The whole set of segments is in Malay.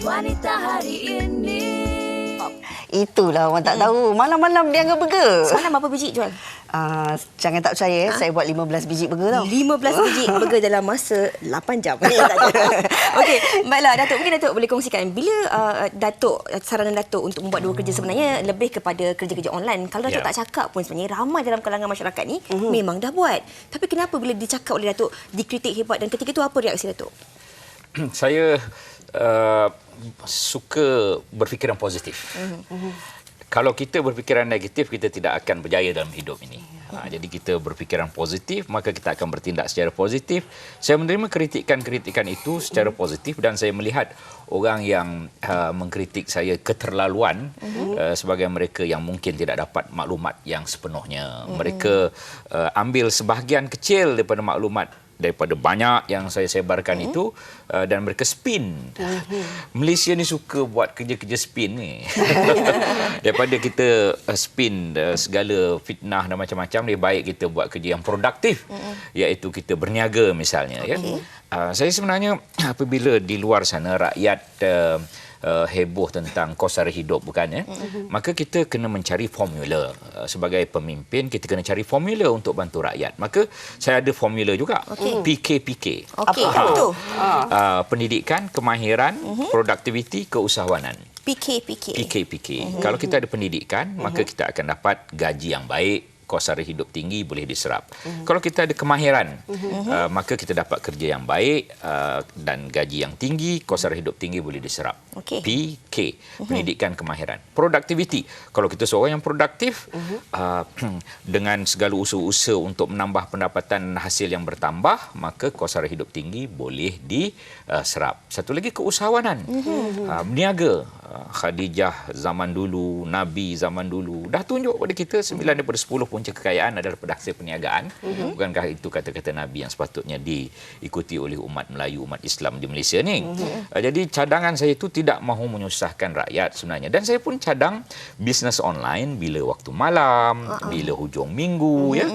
Wanita hari ini. Itulah orang tak tahu. Malam-malam dia angkat burger. Semalam berapa biji jual? Jangan tak percaya, saya buat 15 biji burger tau. 15 biji burger dalam masa 8 jam. Okey, baiklah Datuk, mungkin Datuk boleh kongsikan bila Datuk, saranan Datuk untuk membuat dua kerja sebenarnya lebih kepada kerja-kerja online. Kalau Datuk tak cakap pun sebenarnya ramai dalam kalangan masyarakat ni memang dah buat. Tapi kenapa bila dicakap oleh Datuk dikritik hebat, dan ketika itu apa reaksi Datuk? Saya suka berfikiran positif. Kalau kita berfikiran negatif, kita tidak akan berjaya dalam hidup ini. Jadi kita berfikiran positif, maka kita akan bertindak secara positif. Saya menerima kritikan-kritikan itu secara positif, dan saya melihat orang yang mengkritik saya keterlaluan sebagai mereka yang mungkin tidak dapat maklumat yang sepenuhnya. Mereka ambil sebahagian kecil daripada maklumat daripada banyak yang saya sebarkan itu, dan mereka spin. Malaysia ni suka buat kerja-kerja spin ni. Daripada kita spin segala fitnah dan macam-macam, lebih baik kita buat kerja yang produktif, iaitu kita berniaga misalnya. Ya. Saya sebenarnya apabila di luar sana rakyat heboh tentang kos sara hidup, bukan ya? Maka kita kena mencari formula. Sebagai pemimpin, kita kena cari formula untuk bantu rakyat. Maka saya ada formula juga. PKPK. Apa itu? Pendidikan, kemahiran, produktiviti, keusahawanan. PKPK. Kalau kita ada pendidikan, maka kita akan dapat gaji yang baik, kos sara hidup tinggi boleh diserap. Kalau kita ada kemahiran, maka kita dapat kerja yang baik dan gaji yang tinggi, kos sara hidup tinggi boleh diserap. PK, pendidikan kemahiran. Produktiviti, kalau kita seorang yang produktif, dengan segala usaha-usaha untuk menambah pendapatan hasil yang bertambah, maka kos sara hidup tinggi boleh diserap. Satu lagi keusahawanan, berniaga. Khadijah zaman dulu, Nabi zaman dulu dah tunjuk kepada kita 9 daripada 10 punca kekayaan adalah pada hasil perniagaan. Bukankah itu kata-kata Nabi yang sepatutnya diikuti oleh umat Melayu, umat Islam di Malaysia ni? Jadi cadangan saya itu tidak mahu menyusahkan rakyat sebenarnya. Dan saya pun cadang bisnes online bila waktu malam, bila hujung minggu, ya.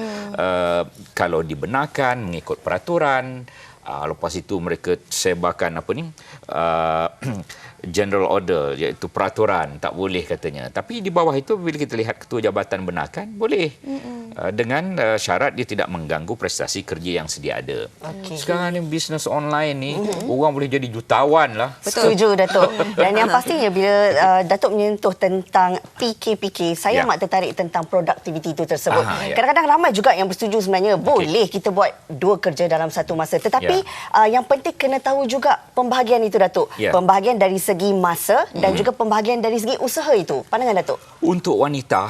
Kalau dibenarkan mengikut peraturan. Lepas itu mereka sebarkan apa ni, general order, iaitu peraturan, tak boleh katanya. Tapi di bawah itu bila kita lihat ketua jabatan benarkan, boleh. Dengan syarat dia tidak mengganggu prestasi kerja yang sedia ada. Sekarang ni bisnes online ni, orang boleh jadi jutawan lah. Betul. Setuju Datuk. Dan yang pastinya bila Datuk menyentuh tentang PKPK, saya amat tertarik tentang produktiviti itu tersebut. Kadang-kadang ramai juga yang bersetuju sebenarnya boleh kita buat dua kerja dalam satu masa. Tetapi yang penting kena tahu juga pembahagian itu Datuk. Pembahagian dari segi masa dan juga pembahagian dari segi usaha itu. Pandangan Datuk? Untuk wanita,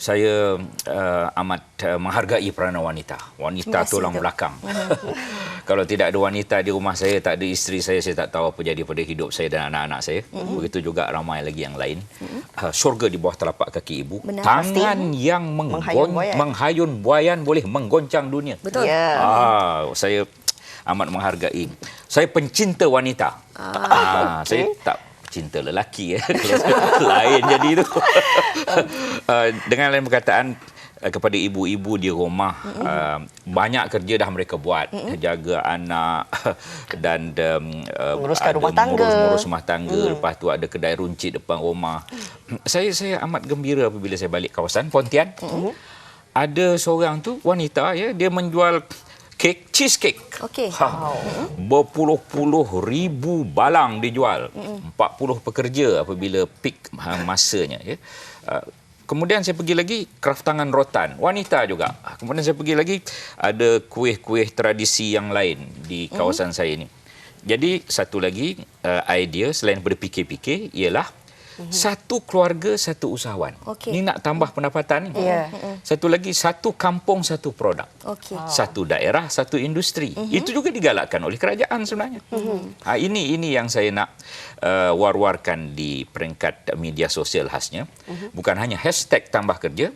saya amat menghargai peranan wanita. Wanita tulang belakang. Kalau tidak ada wanita di rumah saya, tak ada isteri saya tak tahu apa jadi pada hidup saya dan anak-anak saya. Begitu juga ramai lagi yang lain. Syurga di bawah telapak kaki ibu. Tangan yang menghayun buayan boleh menggoncang dunia. Betul. Saya amat menghargai. Saya pencinta wanita. Saya tak cinta lelaki, kalau lain jadi itu. Dengan lain perkataan, kepada ibu-ibu di rumah, banyak kerja dah mereka buat, jaga anak dan menguruskan rumah tangga. Mengurus rumah tangga. Lepas tu ada kedai runcit depan rumah. Saya amat gembira apabila saya balik kawasan Pontian. Ada seorang tu wanita, ya, dia menjual cheesecake. Berpuluh-puluh ribu balang dijual. 40 pekerja apabila peak masanya. Ya. Kemudian saya pergi lagi kraftangan rotan. Wanita juga. Kemudian saya pergi lagi ada kuih-kuih tradisi yang lain di kawasan saya ini. Jadi satu lagi idea selain daripada PKPK ialah satu keluarga, satu usahawan. Ini nak tambah pendapatan ni. Satu lagi, satu kampung, satu produk. Satu daerah, satu industri. Itu juga digalakkan oleh kerajaan sebenarnya. Ini yang saya nak war-warkan di peringkat media sosial khasnya. Bukan hanya hashtag tambah kerja,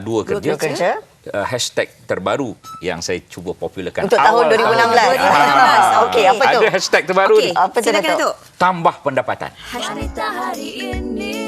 dua kerja. Hashtag terbaru yang saya cuba popularkan untuk tahun 2016. Okey, apa tu? Ada hashtag terbaru. Apa tu, Datuk? Tambah pendapatan. Wanita hari ini.